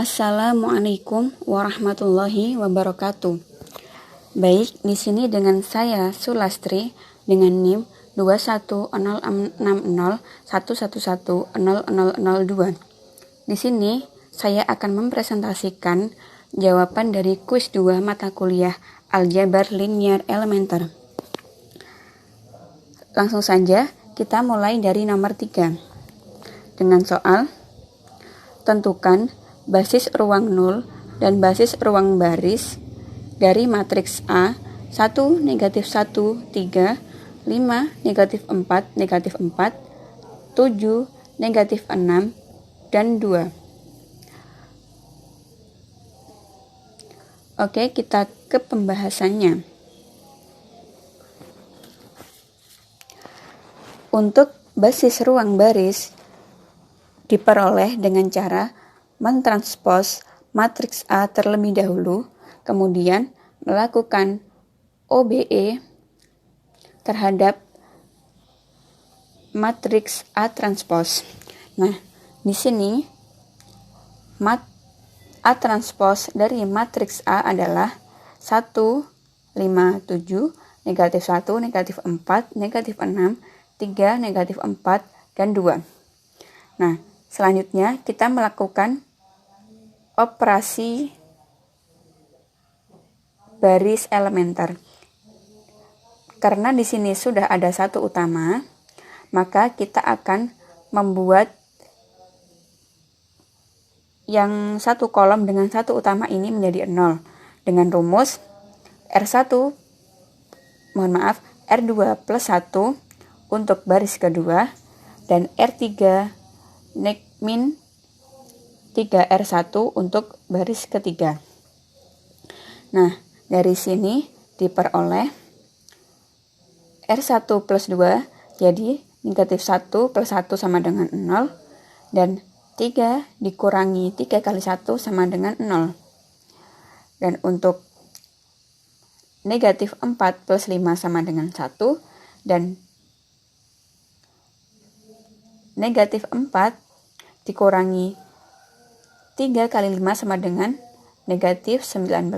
Assalamualaikum warahmatullahi wabarakatuh. Baik, di sini dengan saya Sulastri dengan NIM 2106011100002. Di sini saya akan mempresentasikan jawaban dari kuis 2 mata kuliah Aljabar Linear Elementer. Langsung saja kita mulai dari nomor 3. Dengan soal, tentukan basis ruang 0 dan basis ruang baris dari matriks A 1, negatif 1, 3, 5, negatif 4, negatif 4, 7, negatif 6, dan 2. Oke, kita ke pembahasannya. Untuk basis ruang baris diperoleh dengan cara mentranspos matriks A terlebih dahulu, kemudian melakukan OBE terhadap matriks A transpos. Nah, di sini A transpos dari matriks A adalah 1, 5, 7, negatif 1, negatif 4, negatif 6, 3, negatif 4, dan 2. Nah, selanjutnya kita melakukan operasi baris elementer. Karena di sini sudah ada satu utama, maka kita akan membuat yang satu kolom dengan satu utama ini menjadi 0 dengan rumus R2 plus 1 untuk baris kedua dan R3 min 3R1 untuk baris ketiga. Nah, dari sini diperoleh R1 plus 2, jadi negatif 1 plus 1 sama dengan 0, dan 3 dikurangi 3 kali 1 sama dengan 0. Dan untuk negatif 4 plus 5 sama dengan 1, dan negatif 4 dikurangi 3 kali 5 sama dengan negatif 19.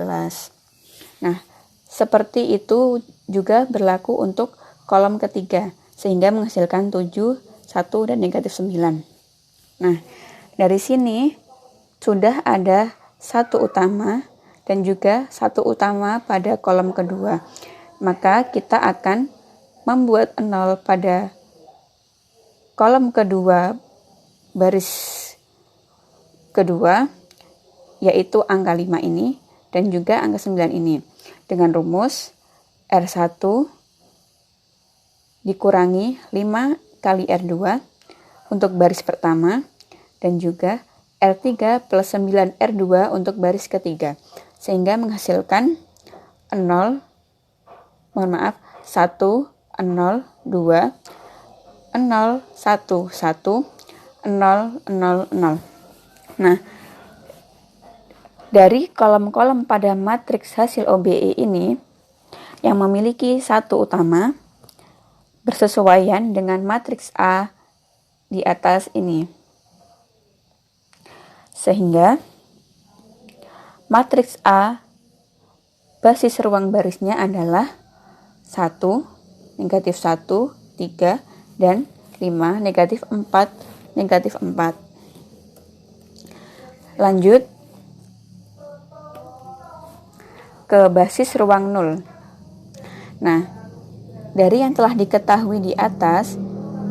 Nah, seperti itu juga berlaku untuk kolom ketiga, sehingga menghasilkan 7, 1, dan negatif 9. Nah, dari sini sudah ada satu utama dan juga satu utama pada kolom kedua. Maka kita akan membuat 0 pada kolom kedua baris kedua, yaitu angka 5 ini dan juga angka 9 ini dengan rumus R1 dikurangi 5 kali R2 untuk baris pertama dan juga R3 plus 9 R2 untuk baris ketiga, sehingga menghasilkan 1, 0, 2, 0, 1, 1, 0, 0, 0. Nah, dari kolom-kolom pada matriks hasil OBE ini yang memiliki satu utama bersesuaian dengan matriks A di atas ini. Sehingga matriks A basis ruang barisnya adalah 1, negatif 1, 3, dan 5, negatif 4, negatif 4. Lanjut ke basis ruang 0. Nah, dari yang telah diketahui di atas,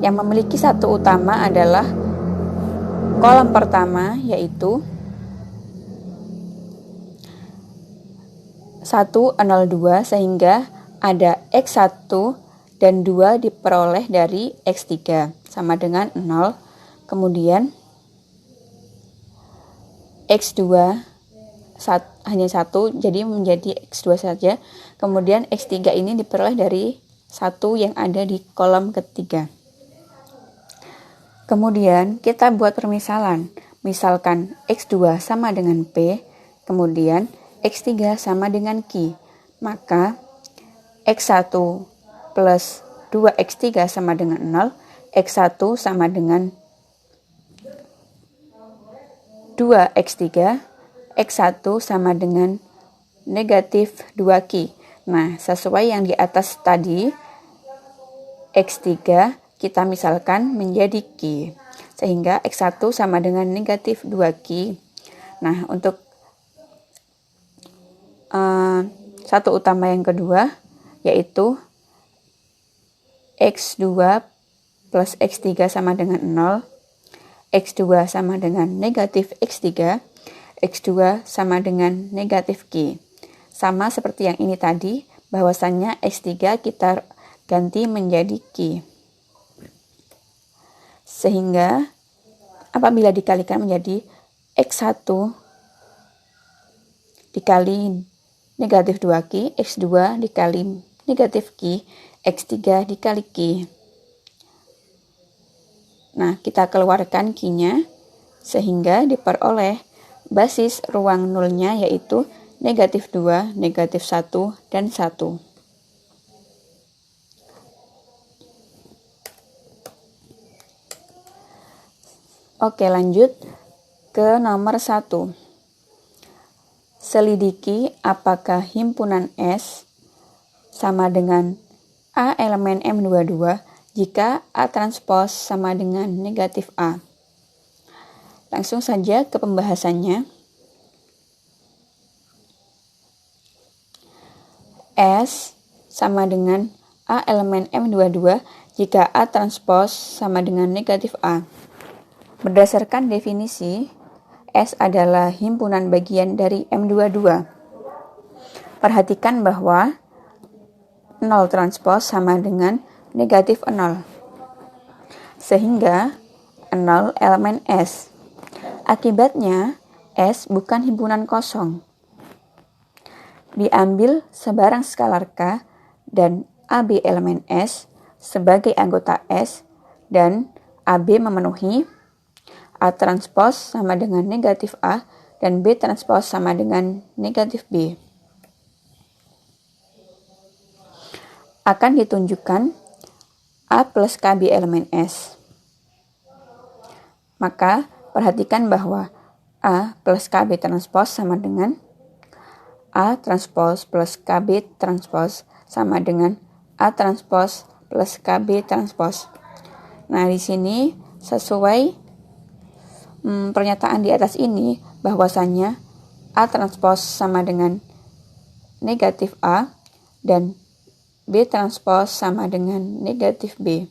yang memiliki satu utama adalah kolom pertama, yaitu 1, 0, 2, sehingga ada X1 dan 2 diperoleh dari X3 sama dengan 0. Kemudian X2 hanya 1, jadi menjadi X2 saja. Kemudian X3 ini diperoleh dari 1 yang ada di kolom ketiga. Kemudian kita buat permisalan. Misalkan X2 sama dengan P, kemudian X3 sama dengan Q. Maka X1 plus 2X3 sama dengan 0, X1 sama dengan 2 2x3, x1 sama dengan negatif 2Q. Nah, sesuai yang di atas tadi, x3 kita misalkan menjadi Q. Sehingga x1 sama dengan negatif 2Q. Nah, untuk satu utama yang kedua, yaitu x2 plus x3 sama dengan 0, x2 sama dengan negatif x3, x2 sama dengan negatif Q. Sama seperti yang ini tadi, bahwasannya x3 kita ganti menjadi Q. Sehingga apabila dikalikan menjadi x1 dikali negatif 2Q, x2 dikali negatif Q, x3 dikali Q. Nah, kita keluarkan Q-nya sehingga diperoleh basis ruang nolnya yaitu negatif 2, negatif 1, dan 1. Oke, lanjut ke nomor 1. Selidiki apakah himpunan S sama dengan A elemen M22 jika A transpos sama dengan negatif A. Langsung saja ke pembahasannya. S sama dengan A elemen M22 jika A transpos sama dengan negatif A. Berdasarkan definisi, S adalah himpunan bagian dari M22. Perhatikan bahwa 0 transpos sama dengan negatif 0. Sehingga 0 elemen S. Akibatnya, S bukan himpunan kosong. Diambil sebarang skalar K dan AB elemen S sebagai anggota S dan AB memenuhi A transpos sama dengan negatif A dan B transpos sama dengan negatif B. Akan ditunjukkan A plus KB elemen S. Maka perhatikan bahwa A plus KB transpos sama dengan A transpos plus KB transpos sama dengan A transpos plus KB transpos. Nah, di sini sesuai pernyataan di atas ini bahwasannya A transpos sama dengan negatif A dan B transpos sama dengan negatif B.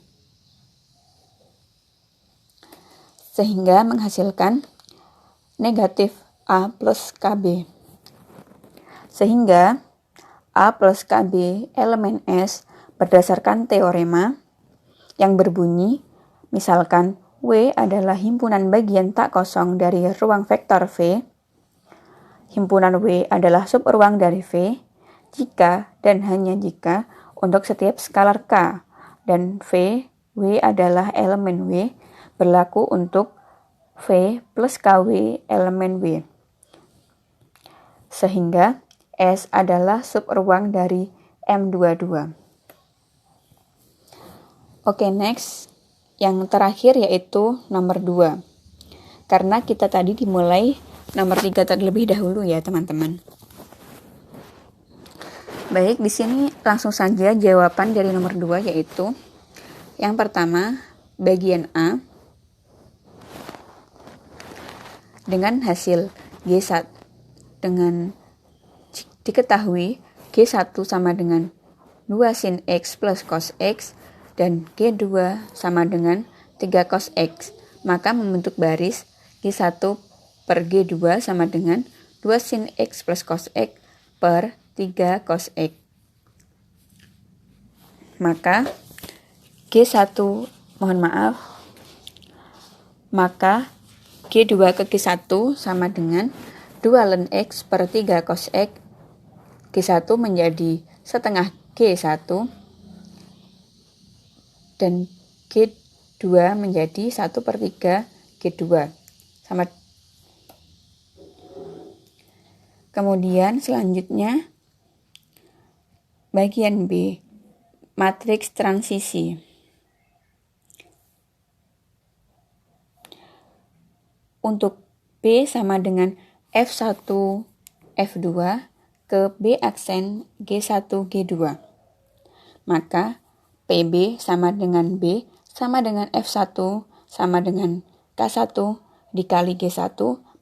Sehingga menghasilkan negatif A plus KB. Sehingga A plus KB elemen S berdasarkan teorema yang berbunyi, misalkan W adalah himpunan bagian tak kosong dari ruang vektor V. Himpunan W adalah subruang dari V jika dan hanya jika untuk setiap skalar K dan V, W adalah elemen W berlaku untuk V plus KW elemen W. Sehingga S adalah subruang dari M22. Oke, next. Yang terakhir yaitu nomor 2. Karena kita tadi dimulai nomor 3 terlebih dahulu ya, teman-teman. Baik, di sini langsung saja jawaban dari nomor 2 yaitu yang pertama, bagian A dengan hasil G1 dengan diketahui G1 sama dengan 2 sin X plus cos X dan G2 sama dengan 3 cos X. Maka membentuk baris G1 per G2 sama dengan 2 sin X plus cos X per 3 cos X. Maka G1, maka G2 ke G1 sama dengan 2 ln X per 3 cos X. G1 menjadi setengah G1 dan G2 menjadi 1 per 3 G2 sama. Kemudian selanjutnya bagian B, matriks transisi. Untuk B sama dengan F1 F2 ke B aksen G1 G2. Maka PB sama dengan B sama dengan F1 sama dengan K1 dikali G1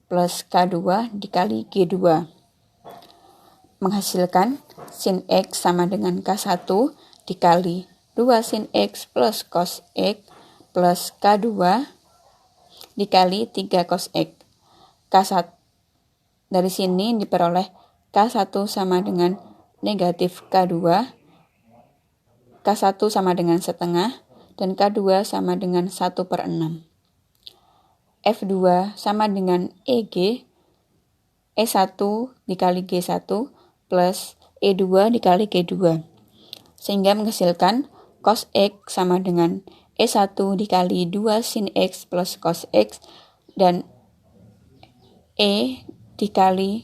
plus K2 dikali G2. Menghasilkan sin X sama dengan K1 dikali 2 sin X plus cos X plus K2 dikali 3 cos X. K1 dari sini diperoleh K1 sama dengan negatif K2, K1 sama dengan setengah, dan K2 sama dengan 1/6. F2 sama dengan EG, E1 dikali G1 plus E2 dikali G2. Sehingga menghasilkan cos X sama dengan E1 dikali 2 sin X plus cos X dan E dikali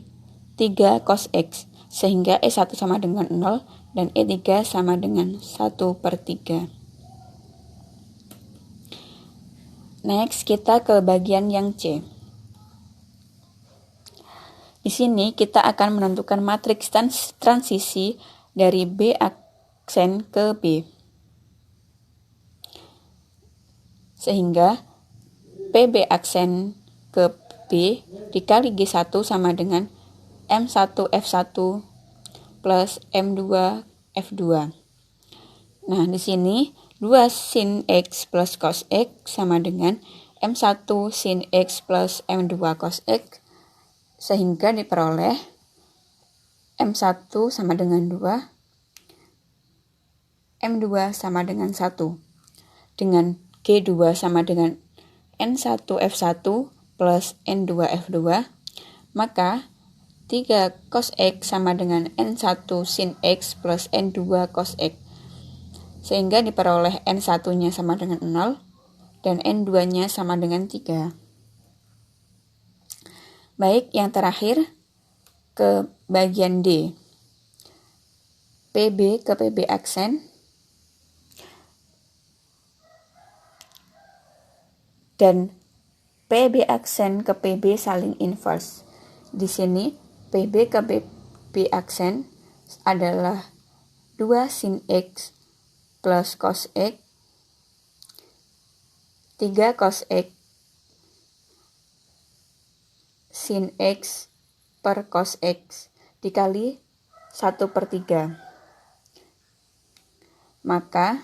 3 cos X, sehingga E1 sama dengan 0 dan E3 sama dengan 1/3. Next, kita ke bagian yang C. Di sini kita akan menentukan matriks transisi dari B aksen ke B. Sehingga PB aksen ke B dikali G1 sama dengan M1 F1 plus M2 F2. Nah, di sini 2 sin X plus cos X sama dengan M1 sin X plus M2 cos X, sehingga diperoleh M1 sama dengan 2, M2 sama dengan 1, dengan G2 sama dengan N1 F1 plus N2 F2, maka 3 cos X sama dengan N1 sin X plus N2 cos X, sehingga diperoleh N1-nya sama dengan 0 dan N2-nya sama dengan 3. Baik, yang terakhir ke bagian D. PB ke PB aksen dan PB aksen ke PB saling inverse. Di sini PB ke PB aksen adalah 2 sin X plus cos X, 3 cos X sin X per cos X dikali 1/3. Maka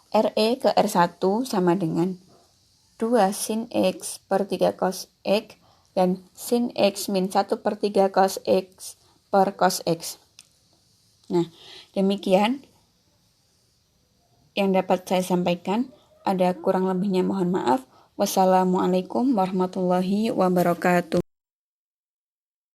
RE ke R1 sama dengan 2 sin X per 3 cos X dan sin X min 1/3 cos X per cos X. Nah, demikian yang dapat saya sampaikan. Ada kurang lebihnya mohon maaf. Wassalamualaikum warahmatullahi wabarakatuh.